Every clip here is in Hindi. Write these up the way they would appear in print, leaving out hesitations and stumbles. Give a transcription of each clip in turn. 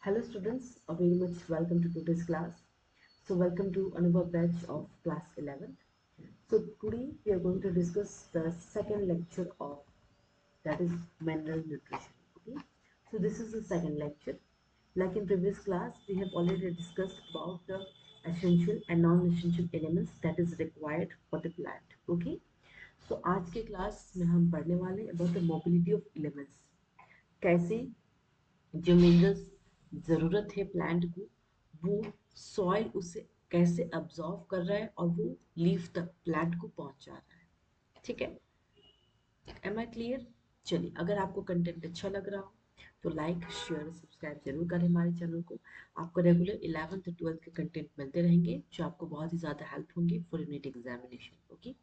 Hello students, very much welcome to today's class. So welcome to another batch of class 11th. So today we are going to discuss the second lecture of that is mineral nutrition. Okay. So this is the second lecture. Like in previous class, we have already discussed about the essential and non-essential elements that is required for the plant. Okay. So आज के क्लास में हम पढ़ने वाले हैं about the mobility of elements. कैसे जो मिनरल्स ज़रूरत है प्लांट को वो सॉइल उसे कैसे अब्जॉर्व कर रहा है और वो लीफ तक प्लांट को पहुंचा रहा है। ठीक है, एम आई क्लियर? चलिए, अगर आपको कंटेंट अच्छा लग रहा हो तो लाइक शेयर सब्सक्राइब जरूर करें हमारे चैनल को। आपको रेगुलर 11th और 12th के कंटेंट मिलते रहेंगे जो आपको बहुत ही ज़्यादा हेल्प होंगे for unit examination. Okay,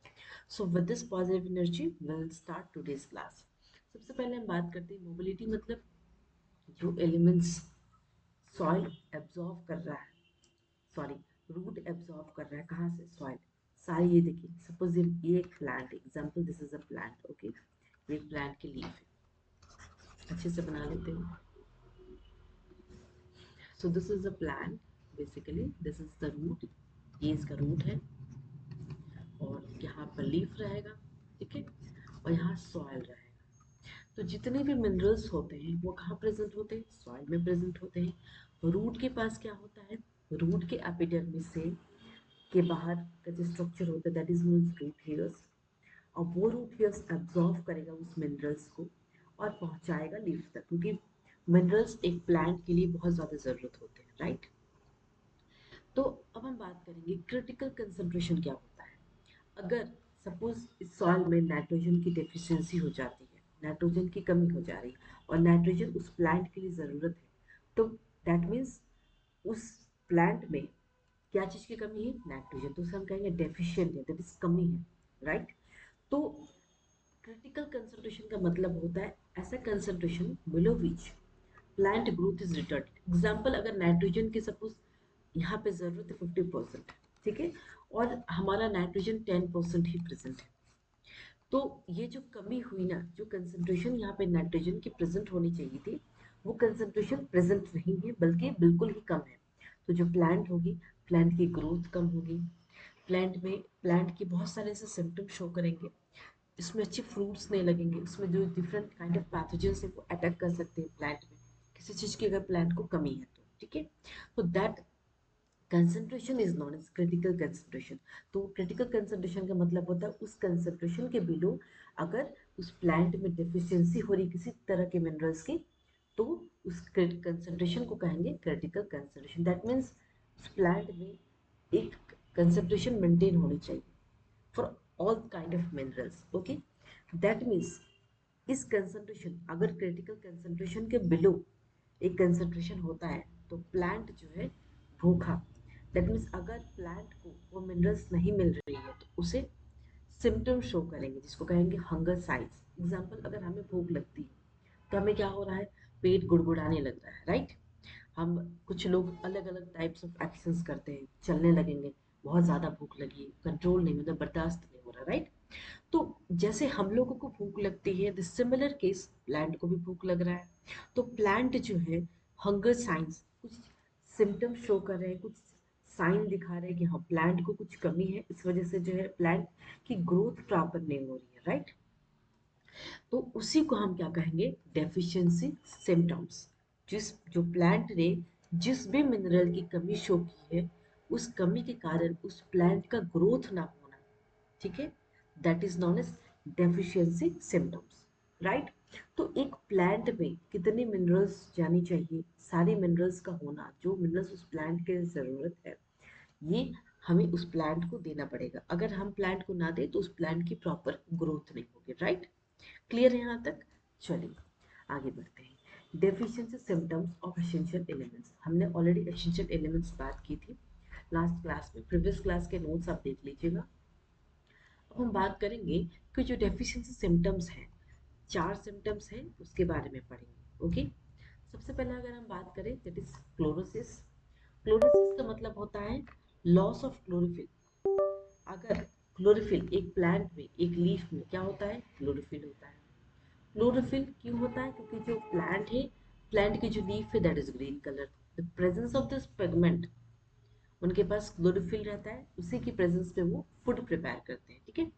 so with this positive energy will start today's class. सबसे पहले हम बात करते हैं मोबिलिटी, मतलब जो एलिमेंट्स सॉइल एब्जॉर्व कर रहा है, सॉरी रूट एब्जॉर्व कर रहा है कहाँ से, सॉइल। सारी ये देखिए, सपोज ये एक plant example, this is a plant. Okay, ये प्लांट की लीफ है, अच्छे से बना लेते हैं। So this is a plant, basically this is the root, ये इसका रूट है और यहाँ पर लीफ रहेगा। ठीक है, और यहाँ सॉइल रहेगा। तो जितने भी मिनरल्स होते हैं वो कहाँ प्रेजेंट होते हैं, सॉइल में प्रेजेंट होते हैं। रूट के पास क्या होता है, रूट के एपिडर्मिस से के बाहर का जो स्ट्रक्चर होता है that is known root hairs, और वो रूट हेयर्स एब्जॉर्व करेगा उस मिनरल्स को और पहुंचाएगा लीफ तक, क्योंकि मिनरल्स एक प्लांट के लिए बहुत ज़्यादा ज़रूरत होते हैं, राइट। तो अब हम बात करेंगे क्रिटिकल कंसंट्रेशन क्या होता है। अगर सपोज इस सॉइल में नाइट्रोजन की डेफिशिएंसी हो जाती है, नाइट्रोजन की कमी हो जा रही है और नाइट्रोजन उस प्लांट के लिए ज़रूरत है, तो दैट मीन्स उस प्लांट में क्या चीज़ की कमी है, नाइट्रोजन, तो उसे हम कहेंगे डेफिशिएंट है, दैट इज कमी है, राइट। तो क्रिटिकल कंसंट्रेशन का मतलब होता है ऐसा concentration below which plant growth is retarded. Example, अगर नाइट्रोजन की सपोज यहाँ पे ज़रूरत है 50%, ठीक है, और हमारा नाइट्रोजन 10% ही प्रेजेंट है, तो ये जो कमी हुई ना, जो कंसंट्रेशन यहाँ पे नाइट्रोजन की प्रेजेंट होनी चाहिए थी वो कंसंट्रेशन प्रेजेंट नहीं है, बल्कि बिल्कुल ही कम है। तो जो प्लांट होगी, प्लांट की ग्रोथ कम होगी, प्लांट के बहुत सारे ऐसे सिम्टम शो करेंगे, इसमें अच्छे फ्रूट्स नहीं लगेंगे, उसमें जो डिफरेंट काइंड ऑफ पैथोजेंस है वो अटैक कर सकते हैं प्लांट में, किसी चीज़ की अगर प्लांट को कमी है तो। ठीक है, तो that concentration is known as critical concentration. तो क्रिटिकल कंसंट्रेशन का मतलब होता है उस कंसंट्रेशन के बिलो अगर उस प्लांट में डेफिशिएंसी हो रही किसी तरह के मिनरल्स की, तो उस कंसंट्रेशन को कहेंगे क्रिटिकल कंसंट्रेशन। दैट मीन्स उस प्लांट में एक कंसंट्रेशन मेंटेन होनी चाहिए for all kind of minerals. Okay, that means इस कंसंट्रेशन, अगर क्रिटिकल कंसंट्रेशन के बिलो एक कंसंट्रेशन होता है तो प्लांट जो है भूखा, दैट मीन्स अगर प्लांट को वो मिनरल्स नहीं मिल रही है तो उसे सिम्टम शो करेंगे जिसको कहेंगे हंगर साइंस। एग्जाम्पल, अगर हमें भूख लगती है तो हमें क्या हो रहा है, पेट गुड़गुड़ाने लग रहा है, राइट। हम कुछ लोग अलग अलग टाइप्स ऑफ एक्शंस करते हैं, चलने लगेंगे, बहुत ज़्यादा भूख लगी, कंट्रोल नहीं, मतलब बर्दाश्त नहीं हो रहा, राइट। तो जैसे हम लोगों को भूख लगती है, द सिमिलर केस प्लांट को भी भूख लग रहा है। तो प्लांट जो है हंगर साइंस, कुछ सिम्टम शो कर रहे हैं, कुछ साइन दिखा रहे हैं कि हाँ प्लांट को कुछ कमी है, इस वजह से जो है प्लांट की ग्रोथ प्रॉपर नहीं हो रही है, राइट। तो उसी को हम क्या कहेंगे, डेफिशिएंसी सिम्टम्स। जो प्लांट ने जिस भी मिनरल की कमी शो की है, उस कमी के कारण उस प्लांट का ग्रोथ ना होना, ठीक है, that is known as deficiency symptoms, right. तो एक प्लांट में कितने मिनरल्स जानी चाहिए, सारे मिनरल्स का होना, जो मिनरल्स उस प्लांट के जरूरत है, ये हमें उस प्लांट को देना पड़ेगा। अगर हम प्लांट को ना दें तो उस प्लांट की प्रॉपर ग्रोथ नहीं होगी, राइट। क्लियर है यहाँ तक? चलिए आगे बढ़ते हैं। Deficiency symptoms of essential elements, हमने ऑलरेडी एसेंशियल एलिमेंट्स बात की थी लास्ट क्लास में, प्रीवियस क्लास के नोट्स आप देख लीजिएगा। अब हम बात करेंगे कि जो डेफिशिएंसी सिम्टम्स हैं, 4 सिम्टम्स हैं, उसके बारे में पढ़ेंगे। ओके, सबसे पहले अगर हम बात करें दैट इज क्लोरोसिस। क्लोरोसिस का मतलब होता है लॉस ऑफ क्लोरोफिल। अगर क्लोरोफिल एक प्लांट में, एक लीफ में क्या होता है, क्लोरोफिल होता है। क्लोरोफिल क्यों होता है, क्योंकि जो प्लांट है प्लांट की जो लीफ है that is green colour. The presence of this pigment, उनके पास क्लोरोफिल रहता है, उसी की प्रेजेंस पे वो फूड प्रिपेयर करते हैं, ठीक है।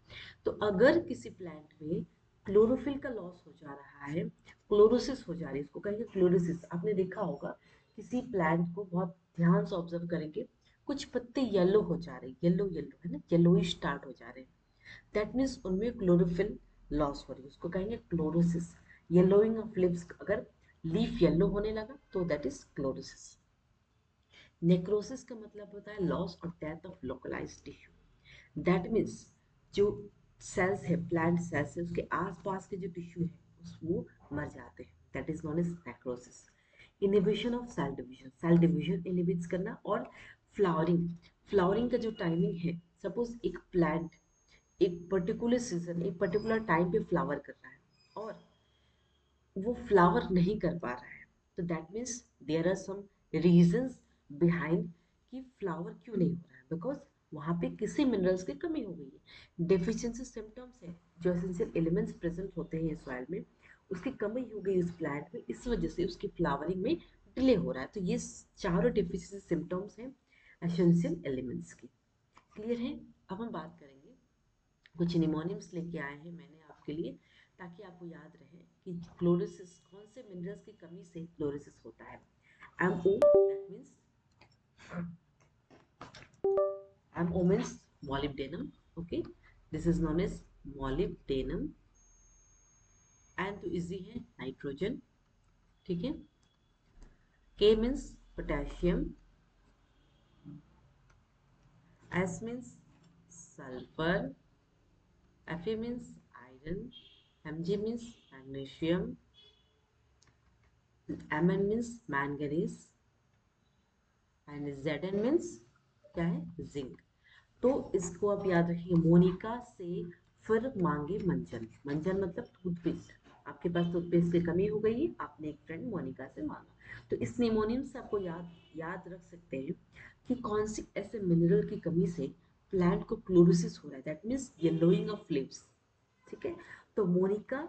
तो अगर किसी प्लांट में क्लोरोफिल का लॉस हो जा रहा है, क्लोरोसिस हो जा रही है, इसको कहेंगे क्लोरोसिस। आपने देखा होगा किसी प्लांट को बहुत ध्यान से ऑब्जर्व करेंगे, कुछ पत्ते येलो हो जा रहे हैं, येलो येलो है ना, येलोइश स्टार्ट हो जा रहे हैं, दैट मीन्स उनमें क्लोरोफिल लॉस हो रही है, उसको कहेंगे क्लोरोसिस। येलोइंग ऑफ लीव्स, अगर लीफ येलो होने लगा तो दैट इज क्लोरोसिस। नेक्रोसिस का मतलब होता है लॉस और death of localized tissue. That means जो सेल्स है, प्लांट सेल्स है, उसके आसपास के जो टिश्यू है वो मर जाते हैं, that is known as necrosis. Inhibition of cell division, cell division inhibits करना। और फ्लावरिंग, फ्लावरिंग का जो टाइमिंग है, सपोज एक प्लांट एक पर्टिकुलर सीजन, एक पर्टिकुलर टाइम पे फ्लावर कर रहा है और वो फ्लावर नहीं कर पा रहा है, तो that means there are some reasons behind कि फ्लावर क्यों नहीं हो रहा है, बिकॉज वहां पे किसी मिनरल्स की कमी हो गई है, डेफिशिएंसी सिम्टम्स है, जो एसेंशियल एलिमेंट्स प्रेजेंट होते हैं सॉइल में, उसकी कमी हो गई उस प्लांट में, इस वजह से उसकी फ्लावरिंग में डिले हो रहा है। तो ये चारों डेफिशिएंसी सिम्टम्स हैं एसेंशियल एलिमेंट्स की। क्लियर है? अब हम बात करेंगे, कुछ निमोनिम्स लेके आए हैं मैंने आपके लिए, ताकि आपको याद रहे कि क्लोरोसिस कौन से मिनरल्स की कमी से क्लोरोसिस होता है। MO, that means MO means molybdenum, okay, this is known as molybdenum। N तो इजी है, नाइट्रोजन, ठीक है। K means potassium, S means sulfur, Fe means iron, Mg means magnesium, Mn means manganese and Zn means क्या है, जिंक। तो इसको आप याद रखिए, मोनिका से फिर मांगे मंजन, मंजन मतलब टूथपेस्ट। आपके पास टूथपेस्ट की कमी हो गई है, आपने एक फ्रेंड मोनिका से मांगा, तो इस निमोनियम से आपको याद याद रख सकते हैं कि कौन सी ऐसे मिनरल की कमी से प्लांट को क्लोरोसिस हो रहा है, that means yellowing of leaves, ठीक है। तो Monika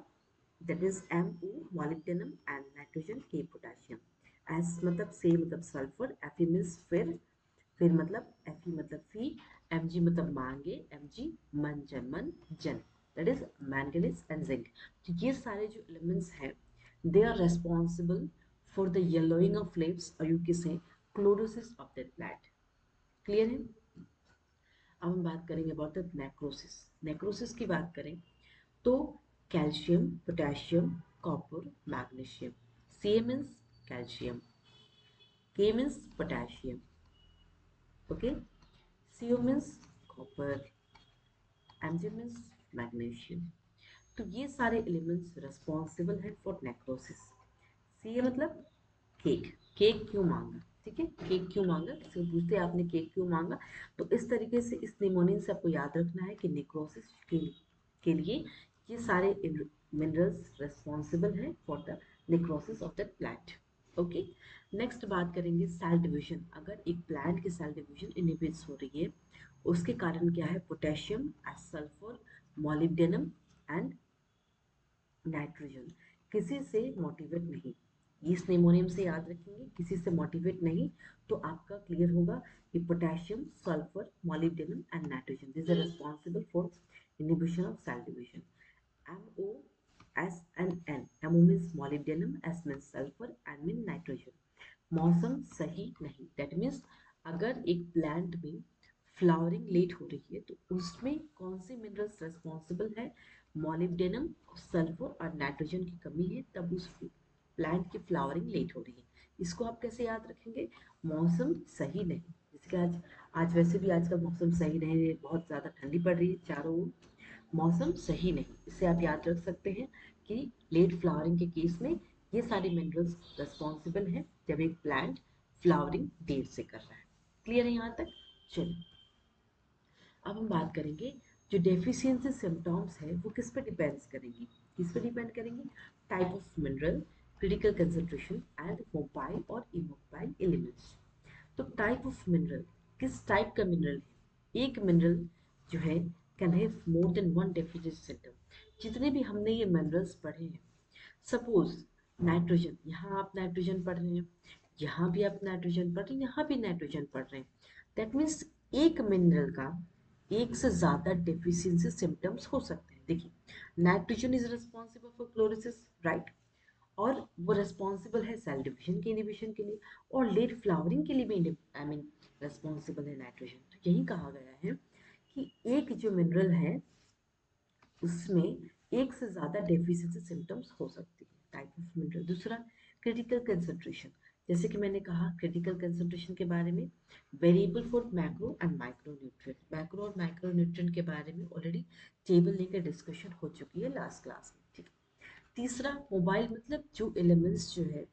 that is MO molybdenum and nitrogen K potassium। S मतलब से मतलब सल्फर, Fe means फिर मतलब Fe मतलब फी, Mg मतलब मांगे, Mg मंजन, मन जन, that is manganese and zinc। तो ये सारे जो elements हैं they are responsible for the yellowing of leaves और you can say chlorosis of that plant। Clear है? अब हम बात करेंगे अबाउट द नेक्रोसिस। नेक्रोसिस की बात करें तो calcium, potassium, copper, magnesium. C means calcium, K means potassium, okay, CO means copper, MG means magnesium. तो ये सारे एलिमेंट्स रिस्पॉन्सिबल है फॉर नेक्रोसिस। सी मतलब केक, केक क्यों मांगा, ठीक है, केक क्यों मांगा, किसी को पूछते हैं आपने केक क्यों मांगा, तो इस तरीके से इस निमोनियन से आपको याद रखना है कि नेक्रोसिस के लिए ये सारे मिनरल्स रिस्पॉन्सिबल हैं for the necrosis of the plant. Okay, next बात करेंगे सेल डिवीजन। अगर एक प्लांट की सेल डिवीजन इनहिबिट्स हो रही है, उसके कारण क्या है, potassium, sulphur, molybdenum and nitrogen किसी से मोटिवेट नहीं, इस निमोनियम से याद रखेंगे, किसी से मोटिवेट नहीं, तो आपका क्लियर होगा कि potassium, sulphur, molybdenum and nitrogen this are responsible for inhibition of cell division. MO, S and N, MO means molybdenum, S means sulfur, N means nitrogen। मौसम सही नहीं, दैट मीन्स अगर एक प्लांट में फ्लावरिंग लेट हो रही है तो उसमें कौन से मिनरल्स रिस्पॉन्सिबल है, मॉलिब्डेनम, सल्फर और नाइट्रोजन की कमी है, तब उस प्लांट की फ्लावरिंग लेट हो रही है। इसको आप कैसे याद रखेंगे, मौसम सही नहीं, जैसे कि आज आज वैसे भी आज का मौसम सही नहीं है, बहुत ज़्यादा ठंडी पड़ रही है चारों ओर, मौसम सही नहीं, इससे आप याद रख सकते हैं कि लेट फ्लावरिंग के केस में ये सारे मिनरल्स रिस्पॉन्सिबल हैं जब एक प्लांट फ्लावरिंग देर से कर रहा है। क्लियर है यहाँ तक? चलिए अब हम बात करेंगे, जो डेफिशिएंसी सिम्टम्स है वो किस पे डिपेंड्स करेंगी, किस पे डिपेंड करेंगी, type of mineral, critical concentration and mobile और इमोबाइल एलिमेंट्स। तो टाइप ऑफ मिनरल, किस टाइप का मिनरल है, एक मिनरल जो है can have more than one deficiency symptom. जितने भी हमने ये मिनरल्स पढ़े हैं, सपोज नाइट्रोजन, यहाँ आप नाइट्रोजन पढ़ रहे हैं, यहाँ भी आप नाइट्रोजन पढ़ रहे हैं, यहाँ भी नाइट्रोजन पढ़ रहे हैं। दैट मीन्स एक मिनरल का एक से ज्यादा डेफिशिएंसी सिम्टम्स हो सकते हैं। देखिए nitrogen is responsible for chlorosis, right, और वो रिस्पॉन्सिबल है सेल डिविजन के इनिबिशन के लिए, और लेट फ्लावरिंग के लिए भी आई मीन रिस्पॉन्सिबल है नाइट्रोजन। तो यही कहा गया है कि एक जो मिनरल है उसमें एक से ज्यादा डेफिशिएंसी सिम्टम्स हो सकती है, टाइप ऑफ मिनरल। दूसरा क्रिटिकल कंसंट्रेशन, जैसे कि मैंने कहा क्रिटिकल कंसंट्रेशन के बारे में, variable for macro and micro nutrient, macro और माइक्रो न्यूट्रिएंट के बारे में ऑलरेडी टेबल लेकर डिस्कशन हो चुकी है लास्ट क्लास में, ठीक है। तीसरा मोबाइल, मतलब जो एलिमेंट्स जो है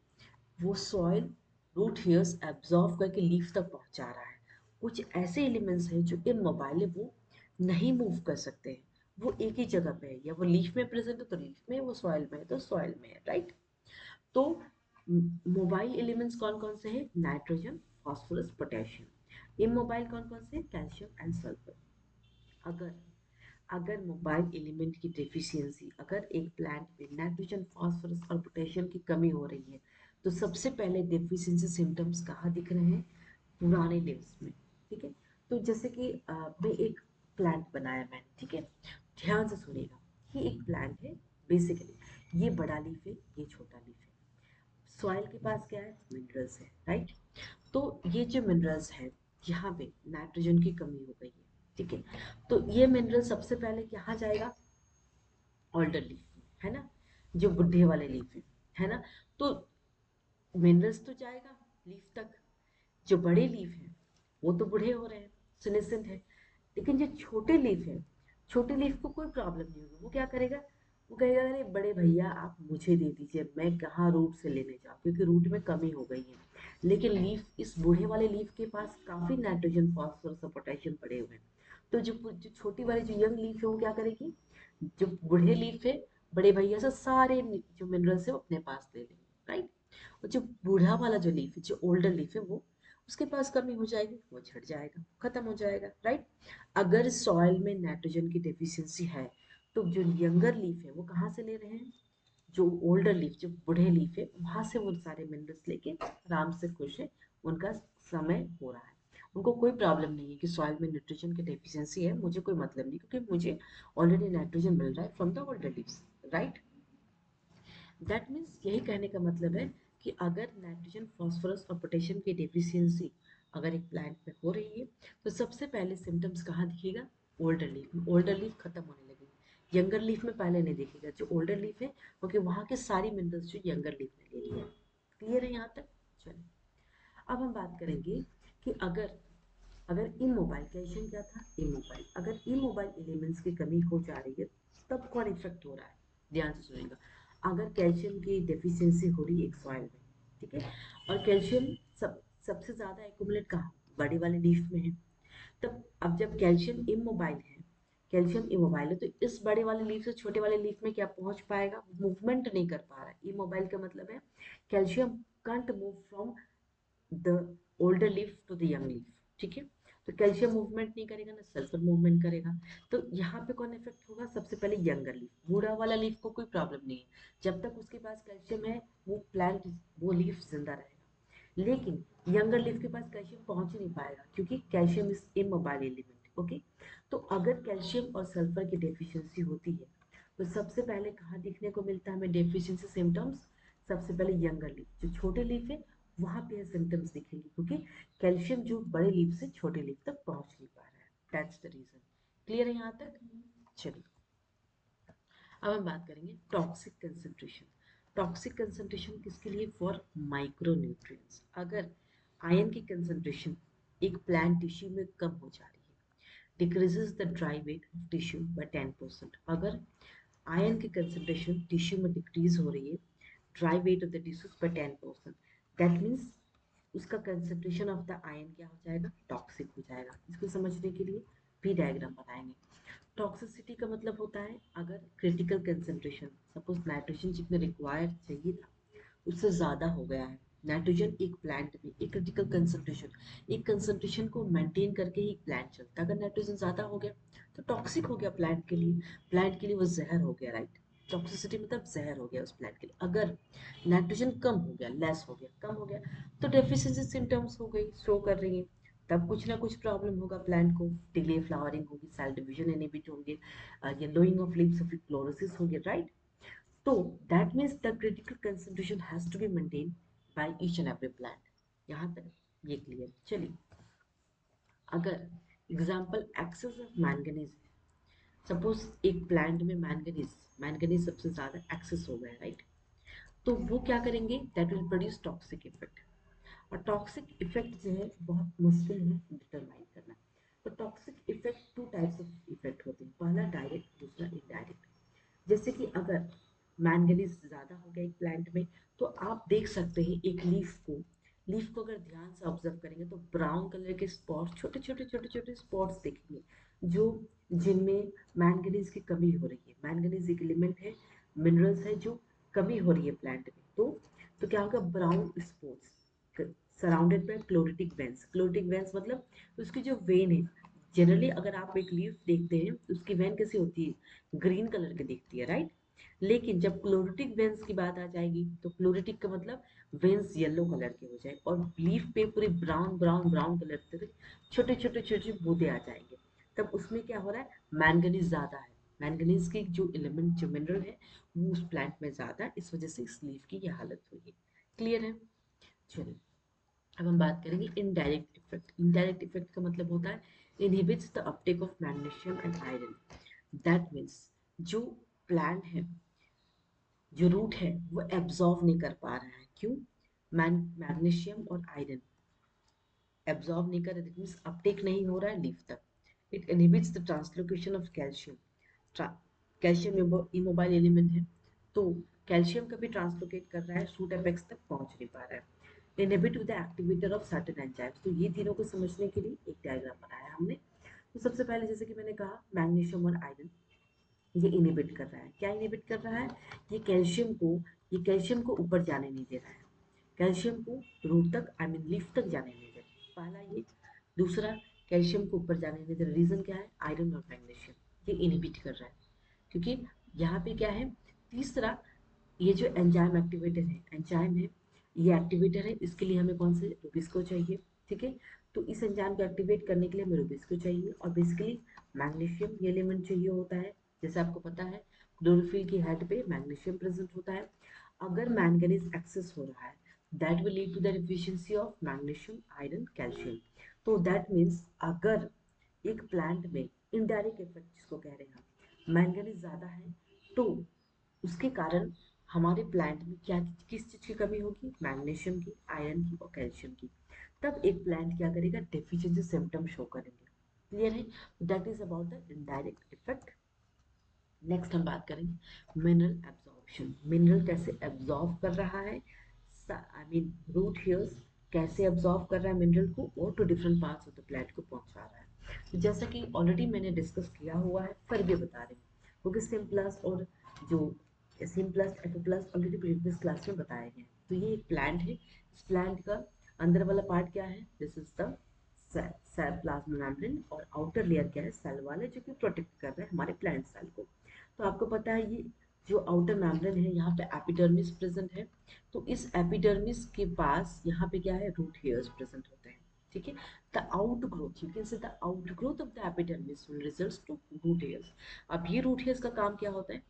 वो सॉइल रूट हेयर्स एब्जॉर्व करके लीफ तक पहुंचा रहा है। कुछ ऐसे एलिमेंट्स हैं जो इमोबाइल है, वो नहीं मूव कर सकते हैं, वो एक ही जगह पे है, या वो लीफ में प्रेजेंट है तो लीफ में, वो सॉइल में है तो सॉइल में है, राइट। तो मोबाइल एलिमेंट्स कौन कौन से हैं? Nitrogen, phosphorus, potassium. इमोबाइल कौन कौन से? Calcium and sulphur. अगर अगर मोबाइल एलिमेंट की डेफिशिएंसी, अगर एक प्लांट में नाइट्रोजन, फास्फोरस और पोटेशियम की कमी हो रही है, तो सबसे पहले डेफिशिएंसी सिम्टम्स कहाँ दिख रहे हैं? पुराने लीव्स में, ठीक है। तो जैसे कि मैं एक प्लांट बनाया मैंने, ठीक है, ध्यान से सुनिएगा। ये एक प्लांट है, बेसिकली ये बड़ा लीफ है, ये छोटा लीफ है। सॉइल के पास क्या है? मिनरल्स है, राइट। तो ये जो मिनरल्स है, यहाँ पे नाइट्रोजन की कमी हो गई है, ठीक है। तो ये मिनरल सबसे पहले कहाँ जाएगा? ऑल्डर लीफ में, है ना, जो बुढ़े वाले लीफ है ना। तो मिनरल्स तो जाएगा लीफ तक, जो बड़े लीफ हैं वो तो बूढ़े हो रहे हैं, सुनिश्चित है। लेकिन जो छोटे लीफ है, छोटे लीफ को कोई प्रॉब्लम नहीं होगी, वो क्या करेगा? वो कहेगा अरे बड़े भैया आप मुझे दे दीजिए, मैं कहाँ रूट से लेने जाऊँ, क्योंकि रूट में कमी हो गई है। लेकिन लीफ, इस बूढ़े वाले लीफ के पास काफी नाइट्रोजन, फास्फोरस और पोटेशियम पड़े हुए हैं। तो जो छोटी वाली जो यंग लीफ है वो क्या करेगी? जो बूढ़े लीफ है, बड़े भैया से सारे जो मिनरल्स है वो अपने पास ले लेंगे, राइट। और जो बूढ़ा वाला जो लीफ है, जो ओल्डर लीफ है, वो उसके पास कमी हो जाएगी, वो झड़ जाएगा, खत्म हो जाएगा, राइट। अगर सॉइल में नाइट्रोजन की डेफिशिएंसी है, तो जो यंगर लीफ है वो कहाँ से ले रहे हैं? जो ओल्डर लीफ, जो बूढ़े लीफ है, वहां से वो सारे मिनरल्स लेके आराम से खुश है, उनका समय हो रहा है। उनको कोई प्रॉब्लम नहीं है कि सॉइल में नाइट्रोजन की डेफिशिएंसी है, मुझे कोई मतलब नहीं, क्योंकि मुझे ऑलरेडी नाइट्रोजन मिल रहा है from the older leaves, right. That means यही कहने का मतलब है कि अगर नाइट्रोजन, फास्फोरस और पोटेशियम की डेफिशिएंसी अगर एक प्लांट में हो रही है, तो सबसे पहले सिम्टम्स कहाँ दिखेगा? ओल्डर लीफ में। ओल्डर लीफ खत्म होने लगेगी, यंगर लीफ में पहले नहीं दिखेगा। जो ओल्डर लीफ है, क्योंकि वहाँ के सारी मिनरल्स जो यंगर लीफ ने ले लिया है। क्लियर है यहाँ तक? चलिए अब हम बात करेंगे कि अगर अगर इमोबाइल, कैल्शियम क्या था? इमोबाइल। अगर इमोबाइल एलिमेंट्स की कमी हो जा रही है, तब कौन इफेक्ट हो रहा है? ध्यान से सुनिएगा। अगर कैल्शियम की डेफिशिएंसी हो रही है एक सॉइल में, ठीक है, और कैल्शियम सबसे ज्यादा एक्यूमुलेट कहाँ? बड़े वाले लीफ में है। तब अब जब कैल्शियम इमोबाइल है, कैल्शियम इमोबाइल है, तो इस बड़े वाले लीफ से छोटे वाले लीफ में क्या पहुंच पाएगा? मूवमेंट नहीं कर पा रहा है। इमोबाइल का मतलब है calcium can't move from the older leaf to the young leaf, ठीक है। तो कैल्शियम मूवमेंट नहीं करेगा ना सल्फर मूवमेंट करेगा। तो यहाँ पे कौन इफेक्ट होगा? सबसे पहले यंगर लीफ। बूढ़ा वाला लीफ को कोई प्रॉब्लम नहीं है, जब तक उसके पास कैल्शियम है वो प्लांट, वो लीफ जिंदा रहेगा। लेकिन यंगर लीफ के पास कैल्शियम पहुंच ही नहीं पाएगा, क्योंकि calcium is immobile element, okay. तो अगर कैल्शियम और सल्फर की डेफिशिएंसी होती है, तो सबसे पहले कहाँ दिखने को मिलता है हमें डेफिशिएंसी सिम्टम्स? सबसे पहले यंगर लीफ, जो छोटे लीफ है वहां पे सिम्टम्स दिखेंगे, क्योंकि कैल्शियम जो बड़े लीफ से छोटे लीफ तक पहुंच नहीं पा रहा है। That's the reason. क्लियर है यहाँ तक? चलिए अब हम बात करेंगे टॉक्सिक कंसंट्रेशन। टॉक्सिक कंसंट्रेशन किसके लिए? For micro nutrients. अगर आयरन की कंसंट्रेशन एक प्लांट टिश्यू में कम हो जा रही है, decreases the dry weight of tissue bye 10%। अगर आयरन की कंसंट्रेशन टिश्यू में डिक्रीज हो रही है, dry weight of the tissues by 10%, that means उसका कंसेंट्रेशन ऑफ द आयन क्या हो जाएगा? टॉक्सिक हो जाएगा। इसको समझने के लिए भी डायग्राम बनाएंगे। टॉक्सिसिटी का मतलब होता है अगर क्रिटिकल कंसेंट्रेशन, सपोज नाइट्रोजन जितने रिक्वायर्ड चाहिए था उससे ज़्यादा हो गया है। नाइट्रोजन एक प्लांट में एक क्रिटिकल कंसेंट्रेशन, एक कंसेंट्रेशन को मेंटेन करके ही प्लांट चलता है। अगर नाइट्रोजन ज़्यादा हो गया तो टॉक्सिक हो गया प्लांट के लिए, प्लांट के लिए वो जहर हो गया, राइट। टॉक्सिसिटी मतलब जहर हो गया उस प्लांट के लिए। अगर नाइट्रोजन कम हो गया, लेस हो गया, कम हो गया, तो डेफिशिएंसी सिम्टम्स हो गई, शो कर रही है, तब कुछ ना कुछ प्रॉब्लम होगा प्लांट को। डिले फ्लावरिंग होगी, सेल डिवीजन इनहिबिट होंगे, yellowing of leaves of fluorosis होगी, राइट। तो that means the critical concentration has to be maintain by each and every plant. यहाँ तक ये क्लियर। चलिए, अगर example excess of manganese, suppose एक प्लांट में मैंगनीज मैंगनीज सबसे ज्यादा एक्सेस हो गया, राइट, तो वो क्या करेंगे, that will produce toxic effect. और टॉक्सिक इफेक्ट जो है बहुत मुश्किल है डिटरमाइन करना। तो toxic effect two types of effect होते हैं, पहला डायरेक्ट, दूसरा इनडायरेक्ट। जैसे कि अगर मैंगनीज ज्यादा हो गया एक प्लांट में, तो आप देख सकते हैं एक लीफ को अगर ध्यान से ऑब्जर्व करेंगे तो ब्राउन कलर के स्पॉट्स, छोटे छोटे छोटे छोटे स्पॉट्स देखेंगे, जो जिनमें मैंगनीज की कमी हो रही है। मैंगनीज एक एलिमेंट है, मिनरल्स है जो कमी हो रही है प्लांट में। तो क्या होगा, brown spots surrounded by chlorotic veins. Chlorotic veins मतलब उसकी जो वेन है, जनरली अगर आप एक लीफ देखते हैं तो उसकी वेन कैसी होती है, ग्रीन कलर की दिखती है, राइट। लेकिन जब क्लोरेटिक वेन्स की बात आ जाएगी तो क्लोरेटिक का मतलब वेन्स येलो कलर के हो जाए और लीफ पे पूरी ब्राउन ब्राउन ब्राउन कलर के छोटे छोटे छोटे बूंदे आ जाएंगे। तब उसमें क्या हो रहा है, मैंगनीज ज्यादा है। मैंगनीज की जो एलिमेंट, जो मिनरल है, वो उस प्लांट में ज्यादा है, इस वजह से इस लीफ की यह हालत हुई है। क्लियर है। चलिए, अब हम बात करेंगे इनडायरेक्ट इफेक्ट। इनडायरेक्ट इफेक्ट का मतलब होता है inhibits the Uptake of magnesium and iron. That means जो प्लांट है, जो रूट है, वो एब्जॉर्व नहीं कर पा रहा है। क्यों? मैग्नीशियम और आयरन एब्जॉर्ब नहीं कर रहे, दैट मीन्स अपटेक नहीं हो रहा है लीफ तक। It inhibits the translocation of calcium. Calcium immobile element है, तो कैल्शियम कभी ट्रांसलोकेट कर रहा है, शूट एपेक्स तक पहुंच नहीं पा रहा है। Inhibit with the activator of certain enzymes. तो ये तीनों को समझने के लिए एक डायग्राम बनाया हमने। तो सबसे पहले जैसे कि मैंने कहा, मैग्नीशियम और आयरन ये इनहिबिट कर रहा है। क्या इनहिबिट कर रहा है, ये कैल्शियम को ऊपर जाने नहीं दे रहा है, कैल्शियम को रूट तक, आई मीन लीफ तक जाने नहीं दे रहा। पहला ये। दूसरा, कैल्शियम को ऊपर जाने नहीं दे रहा, रीजन क्या है, आयरन और मैग्नीशियम ये इनहिबिट कर रहा है, क्योंकि यहाँ पे क्या है। तीसरा, ये जो एंजाइम एक्टिवेटर है, एंजाइम है, ये एक्टिवेटर है, इसके लिए हमें कौन से, रुबिस्को चाहिए। ठीक है, तो इस एंजाइम को एक्टिवेट करने के लिए हमें रुबिस्को चाहिए, और बेसिकली मैग्नीशियम ये एलिमेंट चाहिए होता है। जैसे आपको पता है, क्लोरोफिल की हेड पे मैग्नीशियम प्रेजेंट होता है। अगर मैंगनीज एक्सेस हो रहा है, that will lead to the deficiency of magnesium, iron, calcium. तो दैट मीन्स अगर एक प्लांट में इनडायरेक्ट इफेक्ट जिसको कह रहे हैं हम, मैंगनीज ज्यादा है, तो उसके कारण हमारे प्लांट में क्या, किस चीज की कमी होगी, मैग्नीशियम की, आयरन की और कैल्शियम की। तब एक प्लांट क्या करेगा, डेफिशिएंसी सिम्टम शो करेंगे। क्लियर है। That is about the indirect effect. Next हम बात करेंगे मिनरल एब्जॉर्प्शन। मिनरल कैसे एब्जॉर्ब कर रहा है, आई मीन रूट हेयर्स कैसे एब्जॉर्ब कर रहा है मिनरल को, और to different parts of the plant को पहुंचा रहा है। तो जैसा कि ऑलरेडी मैंने डिस्कस किया हुआ है, फिर भी बता रही हूँ, क्योंकि सिम्प्लस और जो सिम्प्लस एपोप्लस ऑलरेडी प्रीवियस क्लास में बताए गए हैं। तो ये एक प्लांट है, इस प्लांट का अंदर वाला पार्ट क्या है, this is the cell plasma membrane, और आउटर लेयर क्या है, सेल वाले, जो कि प्रोटेक्ट कर रहे हैं हमारे प्लांट सेल को। तो आपको पता है ये जो आउटर मेम्ब्रेन है, यहाँ पे एपिडर्मिस प्रेजेंट है। तो इस एपिडर्मिस के पास यहाँ पे क्या है, रूट हेयर्स प्रेजेंट होते हैं। ठीक है, the outgrowth, you can say the outgrowth of the epidermis will results to root hairs. अब ये रूट हेयर्स का काम क्या होता है,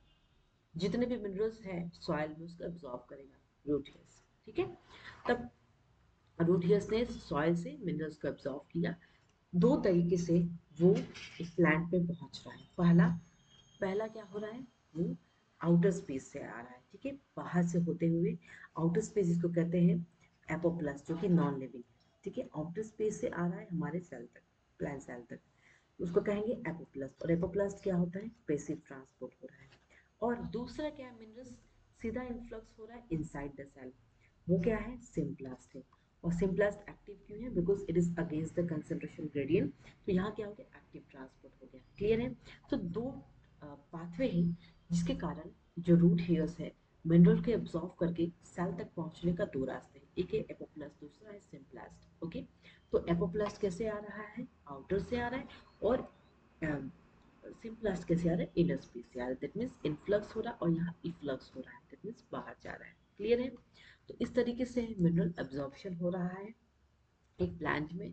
जितने भी मिनरल्स हैं सॉइल में उसको एब्जॉर्ब करेगा रूट हेयर्स। ठीक है, तब रूट हेयर्स ने सॉइल से मिनरल्स को एब्जॉर्ब किया। दो तरीके से वो एक प्लांट में पहुंच रहा है। पहला पहला क्या हो रहा है, वो आउटर स्पेस से आ रहा है। ठीक है, बाहर से होते हुए आउटर स्पेस जिसको कहते हैं एपोप्लस, जो कि नॉन लिविंग है। ठीक है, आउटर स्पेस से आ रहा है हमारे सेल तक, प्लांट सेल तक, उसको कहेंगे एपोप्लस। और एपोप्लस क्या होता है, पैसिव ट्रांसपोर्ट हो रहा है। और दूसरा क्या है, मिनरल्स सीधा इन्फ्लक्स हो रहा है इनसाइड द सेल, वो क्या है, सिम्प्लास्ट है। और सिम्प्लास्ट एक्टिव क्यों है, because it is against the concentration gradient. तो यहाँ क्या हो गया, एक्टिव ट्रांसपोर्ट हो गया। क्लियर है। तो दो पाथवे हैं जिसके कारण जो रूट हेयर्स है मिनरल के एब्जॉर्व करके सेल तक पहुंचने का दो रास्ते हैं, एक है एपोप्लास्ट, दूसरा है सिम्प्लास्ट। ओके, तो एपोप्लास्ट कैसे आ रहा है, आउटर से आ रहा है, और सिंपलेस्ट कैसे आ रहा है, इनर स्पेस से आ रहा है, दैट मीन्स इनफ्लक्स हो रहा है और यहाँ इफ्लक्स हो रहा है, दैट मीन्स बाहर जा रहा है। क्लियर है? तो इस तरीके से मिनरल एब्जॉर्प्शन हो रहा है एक प्लांट में।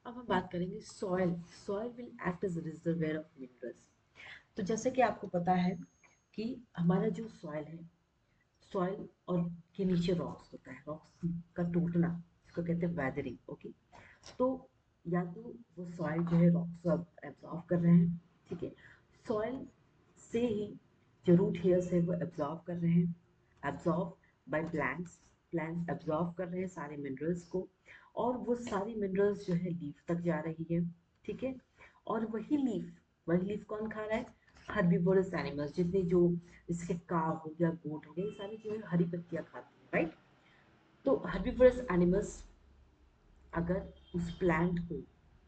अब हम बात करेंगे soil. Soil will act as reservoir of minerals. तो जैसे कि आपको पता है कि हमारा जो सॉइल है, सॉइल और के नीचे रॉक्स होता है, रॉक्स का टूटना, इसको कहते हैं वेदरिंग। ओके, तो या तो वो सॉइल जो है रॉक्स को एब्जॉर्व कर रहे हैं, ठीक है, सॉइल से ही जो रूट हेयर्स है वो एब्जॉर्व कर रहे हैं, absorb by plants, plants absorb कर रहे हैं सारे मिनरल्स को, और वो सारी मिनरल्स जो है लीफ तक जा रही है, ठीक है। और वही लीफ कौन खा रहा है? हर्बीवोरस एनिमल्स, जितने जो जैसे कि काव हो गया, गोट हो गया, ये सारी जो है हरी पत्तियां खाती हैं, राइट। तो हर्बीवोरस एनिमल्स, अगर उस प्लांट को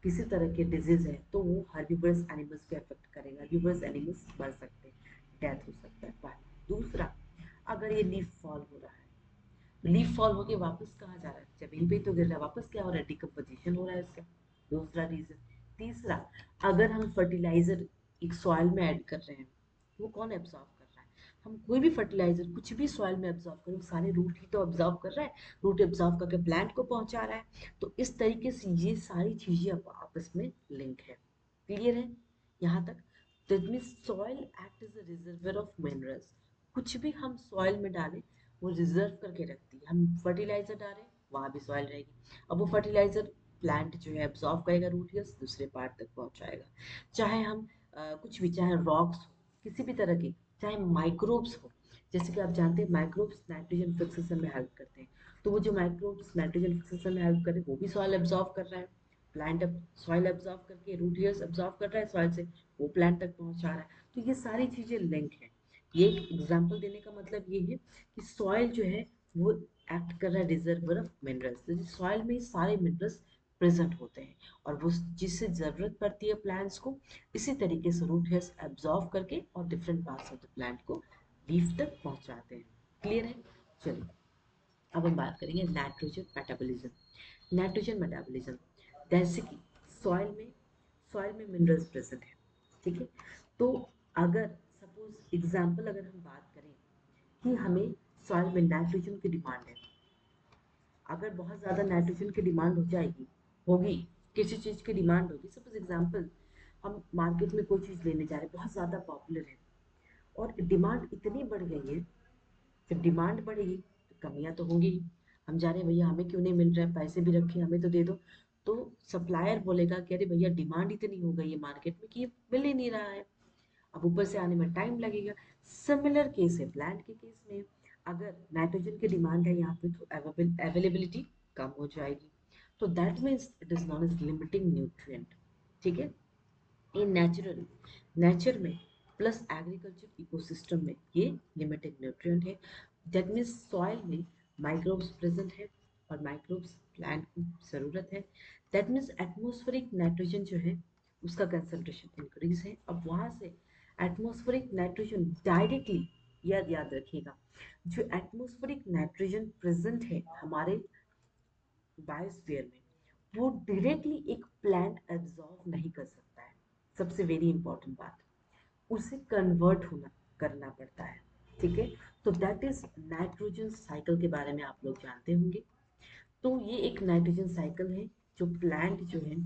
किसी तरह के डिजीज है तो वो हर्बीवरस एनिमल्स को अफेक्ट करेगा, हर्बीवरस एनिमल्स मर सकते हैं, डेथ हो सकता है। पहला। दूसरा, अगर ये लीफ फॉल हो रहा है, लीफ फॉल होके वापस कहाँ जा रहा है? जमीन पे ही तो गिर रहा है, वापस क्या हो रहा है? डिकम्पोजिशन हो रहा है इसका, दूसरा रीजन। तीसरा, अगर हम फर्टिलाइजर एक सॉइल में ऐड कर रहे हैं, वो कौन एब्जॉर्ब कर रहा है? हम कोई भी फर्टिलाइजर कुछ भी सॉइल में एब्जॉर्ब करें, वो सारे रूट ही तो एब्जॉर्ब कर रहा है, रूट एब्जॉर्ब करके प्लांट को पहुंचा रहा है। तो इस तरीके से ये सारी चीजें अब आपस में लिंक है। क्लियर है यहाँ तक? That means soil act as a reservoir of minerals. कुछ भी हम सॉइल में डालें वो रिजर्व करके रखती है। हम फर्टिलाइजर डालें, वहां भी सॉइल रहेगी, अब वो फर्टिलाइजर प्लांट जो है एब्जॉर्ब करेगा, रूट दूसरे पार्ट तक पहुंचाएगा। चाहे हम कुछ भी, चाहे रॉक्स हो किसी भी तरह के, चाहे माइक्रोब्स हो, जैसे कि आप जानते हैं माइक्रोब्स नाइट्रोजन फिक्सेशन में हेल्प करते हैं, तो वो जो माइक्रोब्स नाइट्रोजन फिक्सेशन में हेल्प करे वो भी सॉइल एब्जॉर्ब कर रहा है, प्लांट अब सॉइल एब्जॉर्ब करके रूट एब्जॉर्ब कर रहा है सॉइल से, वो प्लांट तक पहुंचा रहा है। तो ये सारी चीजें लिंक है। ये एक एग्जाम्पल देने का मतलब ये है कि सॉइल जो है वो एक्ट कर रहा है रिजर्वर ऑफ मिनरल्स, तो सॉइल में सारे मिनरल्स प्रेजेंट होते हैं और वो जिससे जरूरत पड़ती है प्लांट्स को, इसी तरीके से रूट हेयर्स एब्जॉर्व करके और different parts of the plant को लीफ तक पहुंचाते हैं। क्लियर है? चलिए, अब हम बात करेंगे नाइट्रोजन मेटाबॉलिज्म। नाइट्रोजन मेटाबॉलिज्म, जैसे कि सॉइल में सॉइल में मिनरल्स प्रेजेंट है, ठीक है। तो अगर सपोज एग्जांपल अगर हम बात करें कि हमें सॉइल में नाइट्रोजन की डिमांड है, अगर बहुत ज़्यादा नाइट्रोजन की डिमांड हो जाएगी, होगी, किसी चीज़ की डिमांड होगी, सपोज एग्जांपल हम मार्केट में कोई चीज़ लेने जा रहे हैं, बहुत ज़्यादा पॉपुलर है और डिमांड इतनी बढ़ गई है, जब डिमांड बढ़ेगी तो कमियां तो होंगी ही। हम जा रहे हैं, भैया हमें क्यों नहीं मिल रहा है, पैसे भी रखे हमें तो दे दो। तो सप्लायर बोलेगा कि अरे भैया डिमांड इतनी हो गई है मार्केट में कि ये मिल ही नहीं रहा है, अब ऊपर से आने में टाइम लगेगा। सिमिलर केस है प्लांट के केस में, अगर नाइट्रोजन की डिमांड है यहाँ पे तो अवेलेबिलिटी कम हो जाएगी, तो that means it is known as limiting nutrient. ठीक है, इन नेचर में प्लस एग्रीकल्चर इकोसिस्टम में ये लिमिटेड न्यूट्रिएंट है। दैट मीन्स सॉइल में माइक्रोब्स प्रेजेंट है और माइक्रोब्स प्लांट को ज़रूरत है। दैट मीन्स एटमॉस्फेरिक नाइट्रोजन जो है उसका कंसंट्रेशन इंक्रीज है। अब वहाँ से एटमॉस्फेरिक नाइट्रोजन डायरेक्टली, याद याद रखिएगा, जो एटमॉस्फेरिक नाइट्रोजन प्रेजेंट है हमारे बायोस्फीयर में, वो डायरेक्टली एक प्लांट एब्जॉर्व नहीं कर सकता है। सबसे वेरी इंपॉर्टेंट बात, उसे कन्वर्ट होना करना पड़ता है। ठीक है, तो दैट इज नाइट्रोजन साइकिल के बारे में आप लोग जानते होंगे। तो ये एक नाइट्रोजन साइकिल है जो प्लांट जो है,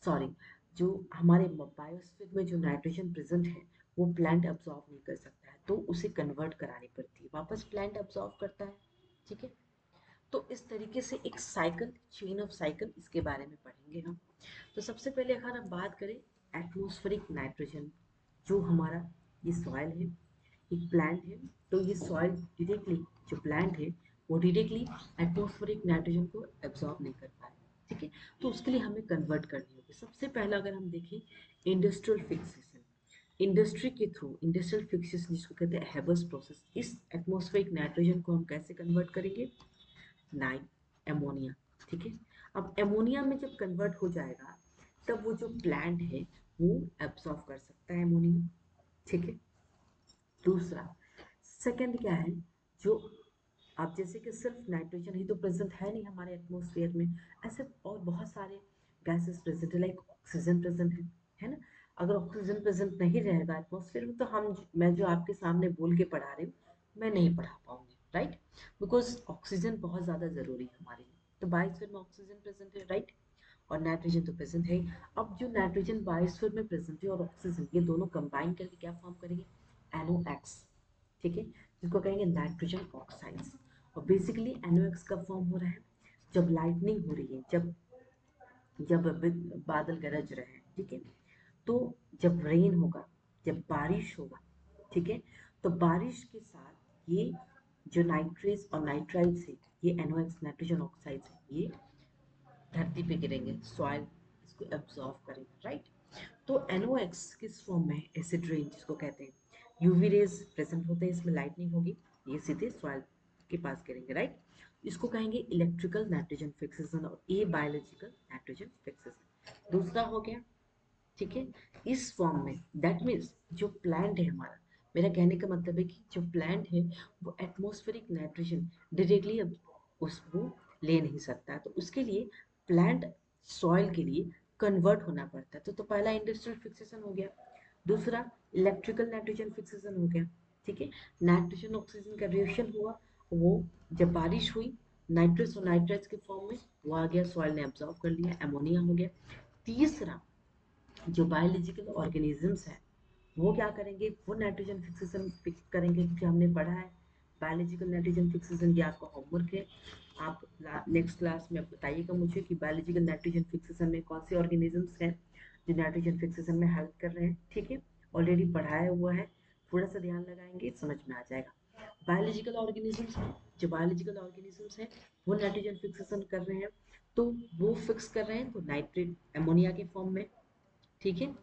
सॉरी, जो हमारे बायोस्फीयर में जो नाइट्रोजन प्रेजेंट है वो प्लांट अब्सॉर्ब नहीं कर सकता है, तो उसे कन्वर्ट करानी पड़ती है, वापस प्लांट अब्सॉर्ब करता है। ठीक है, तो इस तरीके से एक साइकिल, चेन ऑफ साइकिल, इसके बारे में पढ़ेंगे हम। तो सबसे पहले अगर हम बात करें एटमॉस्फेरिक नाइट्रोजन, जो हमारा ये सॉइल है, एक प्लांट है, तो ये सॉइल डायरेक्टली, जो प्लांट है वो डायरेक्टली एटमॉस्फेरिक नाइट्रोजन को एब्जॉर्ब नहीं कर पाए। ठीक है, तो उसके लिए हमें कन्वर्ट करनी होगी। सबसे पहला अगर हम देखें इंडस्ट्रियल फिक्सेशन, इंडस्ट्री के थ्रू, इंडस्ट्रियल फिक्सेशन जिसको कहते हैं हैबर्स प्रोसेस, इस एटमॉस्फेरिक नाइट्रोजन को हम कैसे कन्वर्ट करेंगे? Night ammonia. ठीक है, अब एमोनिया में जब कन्वर्ट हो जाएगा तब वो जो प्लांट है वो एब्सॉर्ब कर सकता है एमोनिया। ठीक है, दूसरा, सेकंड क्या है, जो अब जैसे कि सिर्फ नाइट्रोजन ही तो प्रेजेंट है नहीं हमारे एटमॉस्फेयर में, ऐसे और बहुत सारे गैसेस प्रेजेंट है, लाइक ऑक्सीजन प्रेजेंट है ना। अगर ऑक्सीजन प्रेजेंट नहीं रहेगा एटमॉस्फेयर में तो मैं जो आपके सामने बोल के पढ़ा रही हूँ मैं नहीं पढ़ा पाऊंगी, राइट? बिकॉज ऑक्सीजन बहुत ज़्यादा ज़रूरी है हमारे लिए। तो बायोस्फीयर में ऑक्सीजन प्रेजेंट है, राइट? और नाइट्रोजन तो प्रेजेंट है। अब जो नाइट्रोजन बायोस्फीयर में प्रेजेंट है और ऑक्सीजन, ये दोनों कंबाइन करके क्या फॉर्म करेंगे? NOx, ठीक है, जिसको कहेंगे नाइट्रोजन ऑक्साइड्स। और बेसिकली NOx कब फॉर्म हो रहा है? जब लाइटनिंग हो रही है, जब जब बादल गरज रहे हैं, ठीक है, तो जब रेन होगा, जब बारिश होगा, ठीक है, तो बारिश के साथ ये जो नाइट्रेट्स और नाइट्राइड्स है, ये NOx नाइट्रोजन ऑक्साइड्स है, ये धरती पे गिरेंगे, सॉइल इसको एब्जॉर्ब करेंगे, राइट? तो NOx किस फॉर्म में है? एसिड रेन जिसको कहते हैं। यूवी रेज प्रेजेंट होते हैं, इसमें लाइटनिंग होगी, ये सीधे सॉइल के पास गिरेंगे, राइट? इसको कहेंगे इलेक्ट्रिकल नाइट्रोजन फिक्सेशन और ये बायोलॉजिकल नाइट्रोजन फिक्सेशन। दूसरा हो गया, ठीक है, इस फॉर्म में दैट मीन्स जो प्लांट है हमारा, मेरा कहने का मतलब है कि जो प्लांट है वो एटमॉस्फेरिक नाइट्रोजन डायरेक्टली उसको ले नहीं सकता है, तो उसके लिए प्लांट सॉइल के लिए कन्वर्ट होना पड़ता है। तो पहला इंडस्ट्रियल फिक्सेशन हो गया। दूसरा इलेक्ट्रिकल नाइट्रोजन फिक्सेशन हो गया, ठीक है, नाइट्रोजन ऑक्सीजन का रिएक्शन हुआ, वो जब बारिश हुई नाइट्रस और नाइट्राइट्स के फॉर्म में वो आ गया, सॉइल ने एब्जॉर्ब कर लिया, अमोनिया हो गया। तीसरा जो बायोलॉजिकल ऑर्गेनिजम्स हैं वो क्या करेंगे? वो नाइट्रोजन फिक्सेशन फिक्स करेंगे, क्योंकि हमने पढ़ा है बायोलॉजिकल नाइट्रोजन फिक्सेशन, ये आपका होमवर्क है। आप नेक्स्ट क्लास में बताइएगा मुझे कि बायोलॉजिकल नाइट्रोजन फिक्सेशन में कौन से ऑर्गेनिजम्स हैं जो नाइट्रोजन फिक्सेशन में हेल्प कर रहे हैं, ठीक है? ऑलरेडी पढ़ाया हुआ है, थोड़ा सा ध्यान लगाएंगे समझ में आ जाएगा। बायोलॉजिकल ऑर्गेनिजम्स, जो बायोलॉजिकल ऑर्गेनिजम्स हैं वो नाइट्रोजन फिक्सेशन कर रहे हैं, तो वो फिक्स कर रहे हैं तो नाइट्रेट अमोनिया के फॉर्म में, ठीक है?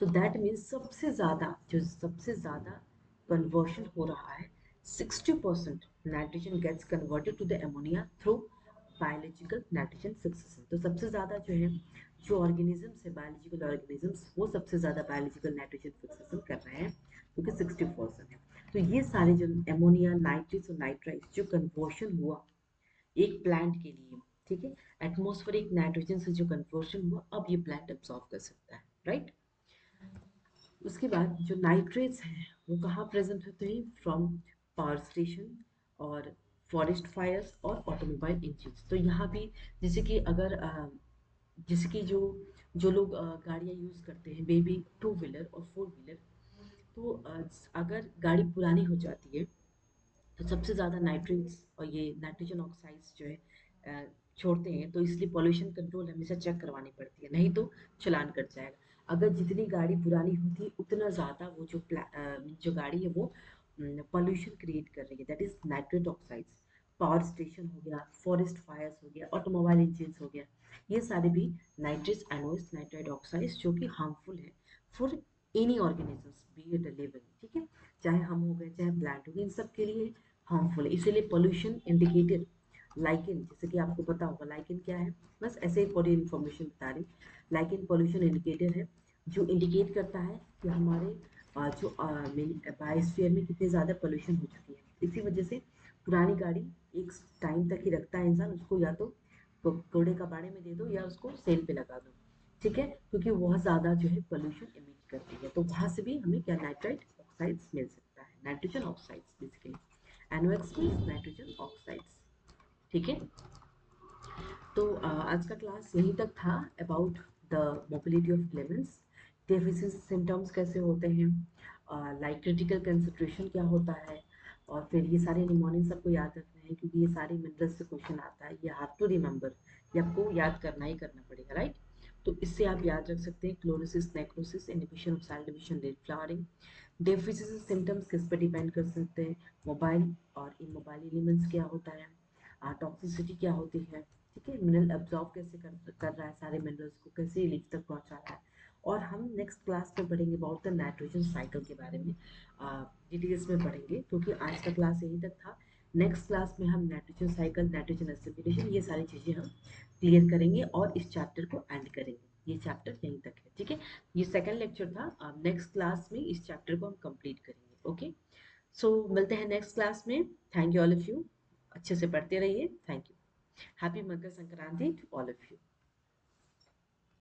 तो दैट मीन्स सबसे ज़्यादा कन्वर्शन हो रहा है, 60% nitrogen gets converted to the ammonia through biological nitrogen fixation. तो सबसे ज़्यादा जो है, जो ऑर्गेनिजम्स है बायोलॉजिकल ऑर्गेनिजम्स, वो सबसे ज़्यादा बायोलॉजिकल नाइट्रोजन फिक्सेशन कर रहे हैं, क्योंकि 60% है। तो ये सारे जो अमोनिया, नाइट्रेट्स और नाइट्राइट्स जो कन्वर्शन हुआ एक प्लांट के लिए, ठीक है, एटमॉस्फेरिक नाइट्रोजन से जो कन्वर्शन हुआ, अब ये प्लांट एब्जॉर्ब कर सकता है, राइट? उसके बाद जो नाइट्रेट्स हैं वो कहाँ प्रेजेंट होते हैं? फ्रॉम पावर स्टेशन और फॉरेस्ट फायर्स और ऑटोमोबाइल इंजन। तो यहाँ भी जैसे कि अगर जैसे कि जो जो लोग गाड़ियाँ यूज़ करते हैं, बेबी टू व्हीलर और फोर व्हीलर, तो अगर गाड़ी पुरानी हो जाती है तो सबसे ज़्यादा नाइट्रेट्स और ये नाइट्रोजन ऑक्साइड्स जो है अ, छोड़ते हैं, तो इसलिए पॉल्यूशन कंट्रोल हमेशा चेक करवानी पड़ती है, नहीं तो चालान कट जाएगा। अगर जितनी गाड़ी पुरानी होती है उतना ज़्यादा वो जो गाड़ी है वो पॉल्यूशन क्रिएट कर रही है, that is nitrate oxides. Power station हो गया, फॉरेस्ट फायर्स हो गया, ऑटोमोबाइल इंजन हो गया, ये सारे भी नाइट्रेट्स एनोस नाइट्राइड ऑक्साइड्स जो कि हार्मफुल है for any organisms B it living, ठीक है, चाहे हम हो गए चाहे प्लांट हो गए, इन सब के लिए हार्मफुल है। इसीलिए पोल्यूशन इंडिकेटर लाइकेन, जैसे कि आपको पता होगा लाइकेन क्या है, बस ऐसे ही पूरी इन्फॉर्मेशन बता रही हूँ। लाइकेन पोल्यूशन इंडिकेटर है जो इंडिकेट करता है कि हमारे जो बायोस्फीयर में कितने ज़्यादा पोल्यूशन हो चुकी है। इसी वजह से पुरानी गाड़ी एक टाइम तक ही रखता है इंसान, उसको या तो कूड़े कबाड़े में दे दो या उसको सेल पे लगा दो, ठीक है, क्योंकि बहुत ज़्यादा जो है पोल्यूशन इमिट करती है। तो वहाँ से भी हमें क्या नाइट्राइट ऑक्साइड्स मिल सकता है, nitrogen oxides basically, NOx means nitrogen oxides, ठीक है। तो आज का क्लास यहीं तक था about the mobility of elements, deficiency symptoms कैसे होते हैं, लाइक क्रिटिकल कंसंट्रेशन क्या होता है, और फिर ये सारे निमोनिक सबको याद रखना है क्योंकि ये सारे मिनरल्स से क्वेश्चन आता है, ये हैव टू रिमेंबर, ये आपको याद करना ही करना पड़ेगा, राइट? तो इससे आप याद रख सकते हैं chlorosis, necrosis, inhibition of cell division, late flowering. Deficiency symptoms किस पर डिपेंड कर सकते हैं? मोबाइल और इमोबाइल एलिमेंट्स क्या होता है, टॉक्सिसिटी क्या होती है, ठीक है, मिनरल अब्जॉर्ब कैसे कर रहा है, सारे मिनरल्स को कैसे लीफ तक पहुंचा रहा है। और हम नेक्स्ट क्लास में पढ़ेंगे अबाउट द नाइट्रोजन साइकिल के बारे में, डिटेल्स में पढ़ेंगे, क्योंकि आज का क्लास यहीं तक था। नेक्स्ट क्लास में हम नाइट्रोजन साइकिल, नाइट्रोजन एसिमिलेशन, ये सारी चीज़ें हम क्लियर करेंगे और इस चैप्टर को एंड करेंगे। ये चैप्टर यहीं तक है, ठीक है, ये सेकंड लेक्चर था। नेक्स्ट क्लास में इस चैप्टर को हम कंप्लीट करेंगे, ओके। सो मिलते हैं नेक्स्ट क्लास में। Thank you all of you, अच्छे से पढ़ते रहिए, thank you. Happy Makar Sankranti to all of you.